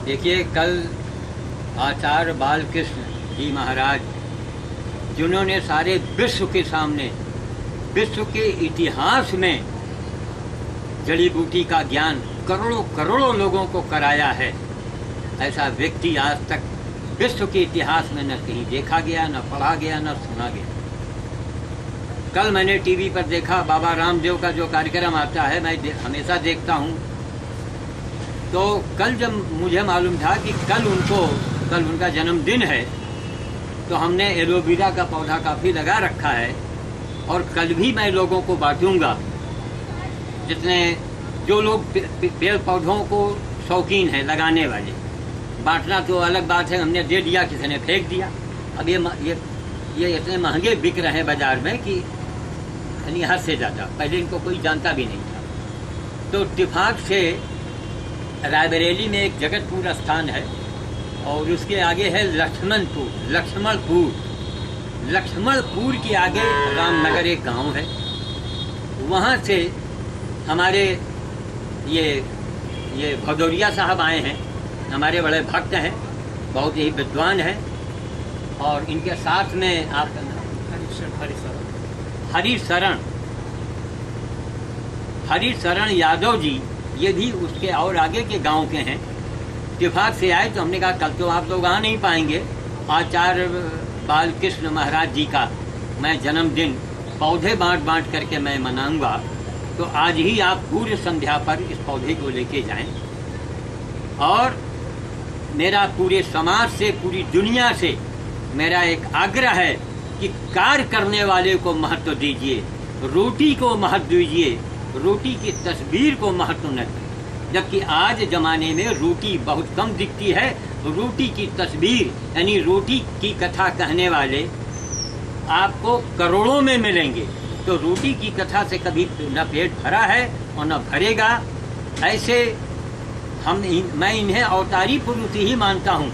देखिए, कल आचार्य बालकृष्ण जी महाराज, जिन्होंने सारे विश्व के सामने, विश्व के इतिहास में जड़ी बूटी का ज्ञान करोड़ों करोड़ों लोगों को कराया है, ऐसा व्यक्ति आज तक विश्व के इतिहास में न कहीं देखा गया, न पढ़ा गया, न सुना गया। कल मैंने टीवी पर देखा, बाबा रामदेव का जो कार्यक्रम आता है, मैं हमेशा देखता हूँ। तो कल जब मुझे मालूम था कि कल उनका जन्मदिन है, तो हमने एलोवेरा का पौधा काफ़ी लगा रखा है और कल भी मैं लोगों को बांटूंगा। जितने जो लोग पेड़ पौधों को शौकीन हैं लगाने वाले, बांटना तो अलग बात है, हमने दे दिया, किसी ने फेंक दिया। अब ये इतने महंगे बिक रहे हैं बाजार में कि यानी हद से ज़्यादा, पहले इनको कोई जानता भी नहीं था। तो इत्तेफाक से रायबरेली में एक जगतपुर स्थान है और उसके आगे है लक्ष्मणपुर के आगे रामनगर एक गांव है। वहाँ से हमारे ये भदौरिया साहब आए हैं, हमारे बड़े भक्त हैं, बहुत ही विद्वान हैं। और इनके साथ में आपका हरिशरण यादव जी, ये भी उसके और आगे के गांव के हैं। इत्तेफाक से आए तो हमने कहा कल तो आप लोग आ नहीं पाएंगे, आचार्य बालकृष्ण महाराज जी का मैं जन्मदिन पौधे बांट करके मैं मनाऊंगा, तो आज ही आप पूरी संध्या पर इस पौधे को लेके जाएं। और मेरा पूरे समाज से, पूरी दुनिया से मेरा एक आग्रह है कि कार्य करने वाले को महत्व दीजिए, रोटी को महत्व दीजिए, रोटी की तस्वीर को महत्व न दें। जबकि आज जमाने में रोटी बहुत कम दिखती है, रोटी की तस्वीर यानी रोटी की कथा कहने वाले आपको करोड़ों में मिलेंगे। तो रोटी की कथा से कभी न पेट भरा है और न भरेगा। ऐसे मैं इन्हें अवतारी पुरुष ही मानता हूँ।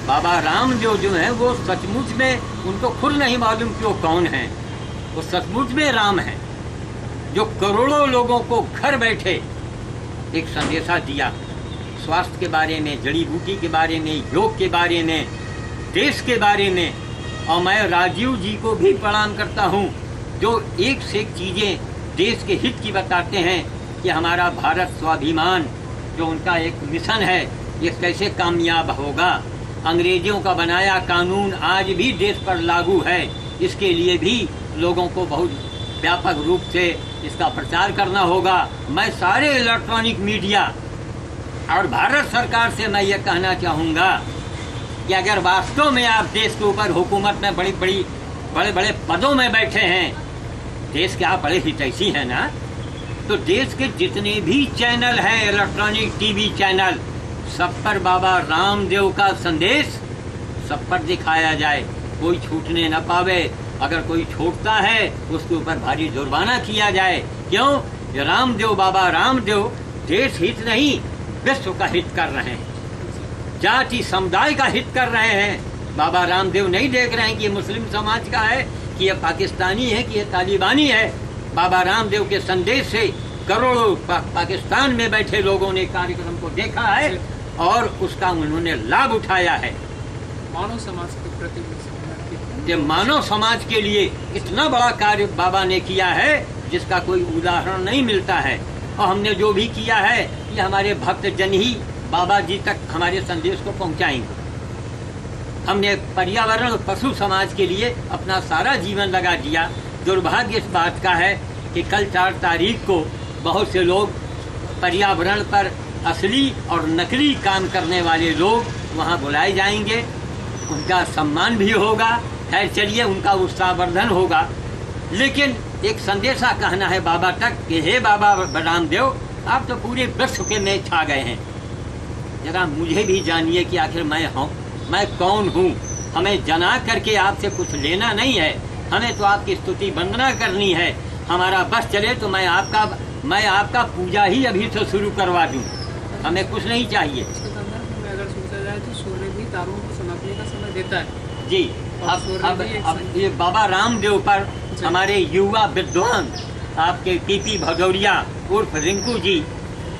बाबा रामदेव जो हैं वो सचमुच में, उनको खुद नहीं मालूम कि वो कौन हैं, वो सचमुच में राम हैं, जो करोड़ों लोगों को घर बैठे एक संदेशा दिया, स्वास्थ्य के बारे में, जड़ी बूटी के बारे में, योग के बारे में, देश के बारे में। और मैं राजीव जी को भी प्रणाम करता हूँ, जो एक से एक चीज़ें देश के हित की बताते हैं कि हमारा भारत स्वाभिमान, जो उनका एक मिशन है, ये कैसे कामयाब होगा। अंग्रेजों का बनाया कानून आज भी देश पर लागू है, इसके लिए भी लोगों को बहुत व्यापक रूप से इसका प्रचार करना होगा। मैं सारे इलेक्ट्रॉनिक मीडिया और भारत सरकार से मैं ये कहना चाहूँगा कि अगर वास्तव में आप देश के ऊपर हुकूमत में बड़े बड़े पदों में बैठे हैं, देश के आप बड़े हितैषी हैं ना, तो देश के जितने भी चैनल हैं, इलेक्ट्रॉनिक टीवी चैनल, सब पर बाबा रामदेव का संदेश सब पर दिखाया जाए, कोई छूटने न पावे। अगर कोई छोड़ता है उसके ऊपर भारी जुर्माना किया जाए। क्यों? रामदेव, बाबा रामदेव देश हित नहीं, विश्व का हित कर रहे हैं, जाति समुदाय का हित कर रहे हैं। बाबा रामदेव नहीं देख रहे हैं कि ये मुस्लिम समाज का है, कि ये पाकिस्तानी है, कि ये तालिबानी है। बाबा रामदेव के संदेश से करोड़ों पाकिस्तान में बैठे लोगों ने कार्यक्रम को देखा है और उसका उन्होंने लाभ उठाया है। मानव समाज के प्रति मानव समाज के लिए इतना बड़ा कार्य बाबा ने किया है जिसका कोई उदाहरण नहीं मिलता है। और हमने जो भी किया है ये हमारे भक्त जन ही बाबा जी तक हमारे संदेश को पहुंचाएंगे। हमने पर्यावरण और पशु समाज के लिए अपना सारा जीवन लगा दिया। दुर्भाग्य इस बात का है कि कल 4 तारीख को बहुत से लोग पर्यावरण पर असली और नकली काम करने वाले लोग वहाँ बुलाए जाएंगे, उनका सम्मान भी होगा, खैर चलिए उनका उत्साहवर्धन होगा। लेकिन एक संदेशा कहना है बाबा तक कि हे बाबा रामदेव, आप तो पूरे विश्व के में छा गए हैं, जरा मुझे भी जानिए कि आखिर मैं कौन हूँ। हमें जना करके आपसे कुछ लेना नहीं है, हमें तो आपकी स्तुति वंदना करनी है। हमारा बस चले तो मैं आपका पूजा ही अभी से शुरू करवा दूँ, हमें कुछ नहीं चाहिए। इसके संदर्भ में अगर सोचा जाए तो सूर्य भी तारों को समझने का समय देता है जी। अब ये बाबा रामदेव पर हमारे युवा विद्वान आपके पीपी भदौरिया उर्फ रिंकू जी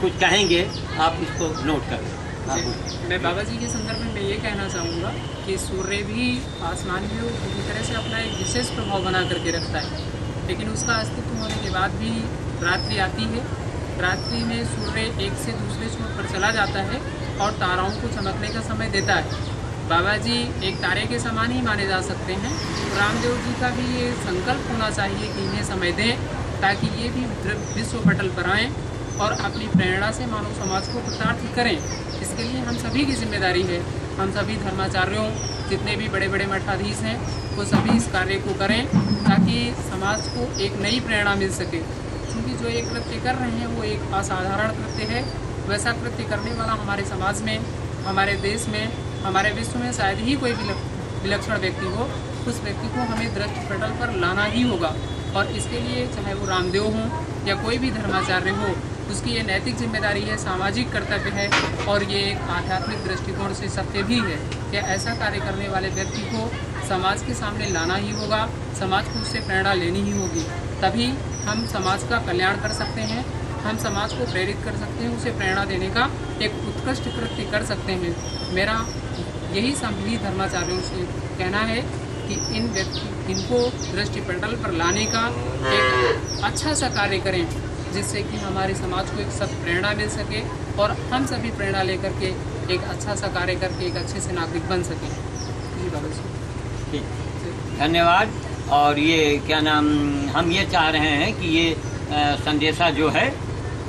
कुछ कहेंगे, आप इसको नोट करें। हाँ, मैं बाबा जी के संदर्भ में मैं ये कहना चाहूँगा कि सूर्य भी आसमान में पूरी तरह से अपना एक विशेष प्रभाव बना करके रखता है, लेकिन उसका अस्तित्व होने के बाद भी रात्रि आती है। रात्रि में सूर्य एक से दूसरे छोर पर चला जाता है और ताराओं को चमकने का समय देता है। बाबा जी एक तारे के समान ही माने जा सकते हैं। रामदेव जी का भी ये संकल्प होना चाहिए कि इन्हें समय दें ताकि ये भी विश्व पटल पर आएँ और अपनी प्रेरणा से मानव समाज को कृतार्थ करें। इसके लिए हम सभी की जिम्मेदारी है। हम सभी धर्माचार्यों, जितने भी बड़े बड़े मठाधीश हैं, वो सभी इस कार्य को करें ताकि समाज को एक नई प्रेरणा मिल सके। क्योंकि जो ये कृत्य कर रहे हैं वो एक असाधारण कृत्य है। वैसा कृत्य करने वाला हमारे समाज में, हमारे देश में, हमारे विश्व में शायद ही कोई विलक्षण व्यक्ति हो। उस व्यक्ति को हमें दृष्टि पटल पर लाना ही होगा और इसके लिए चाहे वो रामदेव हों या कोई भी धर्माचार्य हो, उसकी ये नैतिक जिम्मेदारी है, सामाजिक कर्तव्य है और ये एक आध्यात्मिक दृष्टिकोण से सत्य भी है कि ऐसा कार्य करने वाले व्यक्ति को समाज के सामने लाना ही होगा, समाज को उससे प्रेरणा लेनी ही होगी। तभी हम समाज का कल्याण कर सकते हैं, हम समाज को प्रेरित कर सकते हैं, उसे प्रेरणा देने का एक उत्कृष्ट कृत्य कर सकते हैं। मेरा यही सभी धर्माचार्यों से कहना है कि इनको दृष्टि पटल पर लाने का एक अच्छा सा कार्य करें, जिससे कि हमारे समाज को एक सत प्रेरणा मिल सके और हम सभी प्रेरणा लेकर के एक अच्छा सा कार्य करके एक अच्छे से नागरिक बन सकें। जी बाबा जी, धन्यवाद। और ये क्या नाम, हम ये चाह रहे हैं कि ये संदेशा जो है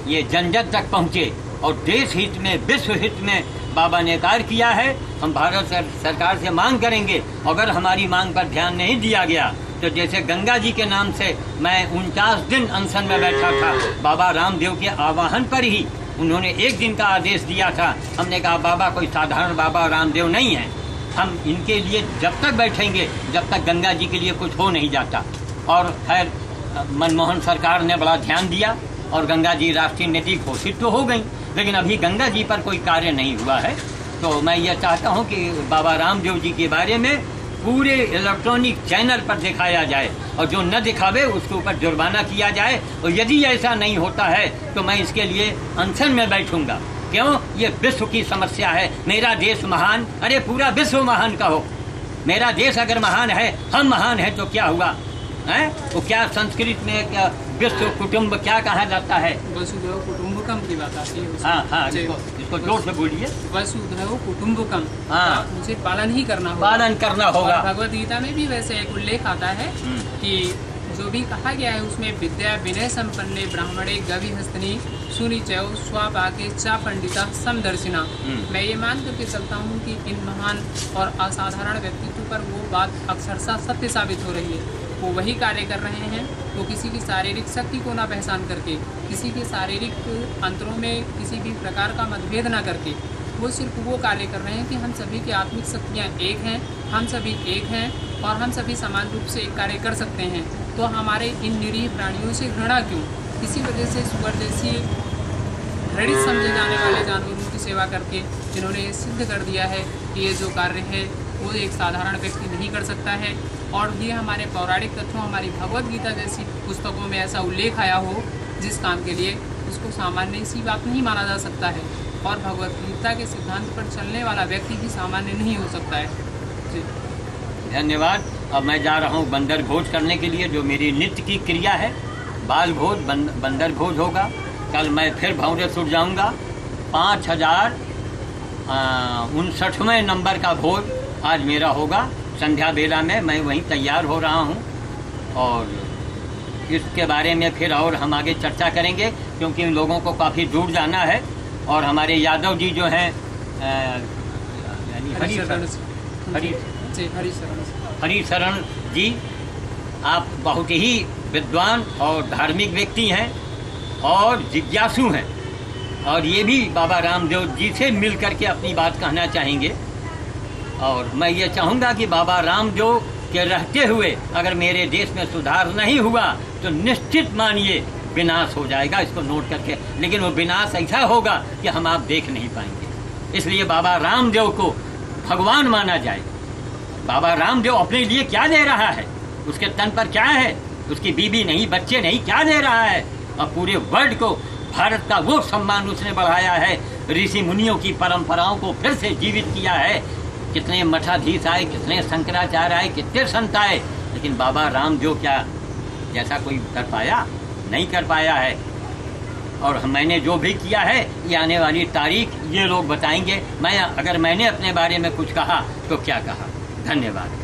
ये जन जन तक पहुँचे और देश हित में, विश्व हित में बाबा ने कार्य किया है। हम भारत सरकार से मांग करेंगे, अगर हमारी मांग पर ध्यान नहीं दिया गया तो जैसे गंगा जी के नाम से मैं 49 दिन अनशन में बैठा था, बाबा रामदेव के आह्वान पर ही उन्होंने एक दिन का आदेश दिया था। हमने कहा बाबा कोई साधारण बाबा रामदेव नहीं है, हम इनके लिए जब तक बैठेंगे जब तक गंगा जी के लिए कुछ हो नहीं जाता। और खैर मनमोहन सरकार ने बड़ा ध्यान दिया और गंगा जी राष्ट्रीय नदी घोषित तो हो गई, लेकिन अभी गंगा जी पर कोई कार्य नहीं हुआ है। तो मैं ये चाहता हूँ कि बाबा रामदेव जी के बारे में पूरे इलेक्ट्रॉनिक चैनल पर दिखाया जाए और जो न दिखावे उसके ऊपर जुर्माना किया जाए। और यदि ऐसा नहीं होता है तो मैं इसके लिए अनशन में बैठूंगा। क्यों? ये विश्व की समस्या है। मेरा देश महान, अरे पूरा विश्व महान कहो। मेरा देश अगर महान है, हम महान हैं तो क्या हुआ है? वो क्या संस्कृत में क्या विश्व कुटुंब क्या कहा जाता है? वसुधैव कुटुम्बकम की बात आती है। हाँ, इसको जोर से बोलिए। वसुधैव कुटुम्बकम, हाँ, मुझे पालन ही करना होगा। पालन करना होगा। भगवद गीता में भी वैसे एक उल्लेख आता है कि जो भी कहा गया है उसमें विद्या विनय संपन्ने ब्राह्मणे गविहस्तनी सुनिचय स्वापाके चा पंडिता समदर्शिना। मैं ये मान करके चलता हूँ कि इन महान और असाधारण व्यक्तित्व पर वो बात अक्षरशः सत्य साबित हो रही है। वो वही कार्य कर रहे हैं, वो किसी की शारीरिक शक्ति को ना पहचान करके, किसी के शारीरिक अंतरों में किसी भी प्रकार का मतभेद ना करके, वो सिर्फ वो कार्य कर रहे हैं कि हम सभी की आत्मिक शक्तियाँ एक हैं, हम सभी एक हैं और हम सभी समान रूप से एक कार्य कर सकते हैं। तो हमारे इन निरीह प्राणियों से घृणा क्यों? किसी वजह से सुअर जैसी घृणित समझे जाने वाले जानवरों की सेवा करके जिन्होंने ये सिद्ध कर दिया है कि ये जो कार्य है वो एक साधारण व्यक्ति नहीं कर सकता है। और ये हमारे पौराणिक तत्वों, हमारी भगवद गीता जैसी पुस्तकों में ऐसा उल्लेख आया हो जिस काम के लिए उसको सामान्य सी बात नहीं माना जा सकता है। और भगवद गीता के सिद्धांत पर चलने वाला व्यक्ति भी सामान्य नहीं हो सकता है। जी धन्यवाद। अब मैं जा रहा हूँ बंदर भोज करने के लिए, जो मेरी नित्य की क्रिया है। बाल भोज, बंदर भोज होगा। कल मैं फिर भौरेसुर जाऊँगा। 5059वें नंबर का भोज आज मेरा होगा संध्या बेला में। मैं वहीं तैयार हो रहा हूँ और इसके बारे में फिर और हम आगे चर्चा करेंगे, क्योंकि इन लोगों को काफ़ी दूर जाना है। और हमारे यादव जी जो हैं हरिशरण जी, आप बहुत ही विद्वान और धार्मिक व्यक्ति हैं और जिज्ञासु हैं, और ये भी बाबा रामदेव जी से मिल करके अपनी बात कहना चाहेंगे। और मैं ये चाहूँगा कि बाबा रामदेव के रहते हुए अगर मेरे देश में सुधार नहीं हुआ तो निश्चित मानिए विनाश हो जाएगा, इसको नोट करके। लेकिन वो विनाश ऐसा होगा कि हम आप देख नहीं पाएंगे। इसलिए बाबा रामदेव को भगवान माना जाए। बाबा रामदेव अपने लिए क्या दे रहा है? उसके तन पर क्या है? उसकी बीवी नहीं, बच्चे नहीं, क्या दे रहा है? और पूरे वर्ल्ड को भारत का वो सम्मान उसने बढ़ाया है, ऋषि मुनियों की परंपराओं को फिर से जीवित किया है। कितने मठाधीश आए, कितने शंकराचार्य आए, कितने संत आए, लेकिन बाबा रामदेव क्या जैसा कोई कर पाया? नहीं कर पाया है। और मैंने जो भी किया है ये आने वाली तारीख ये लोग बताएंगे। अगर मैंने अपने बारे में कुछ कहा तो क्या कहा। धन्यवाद।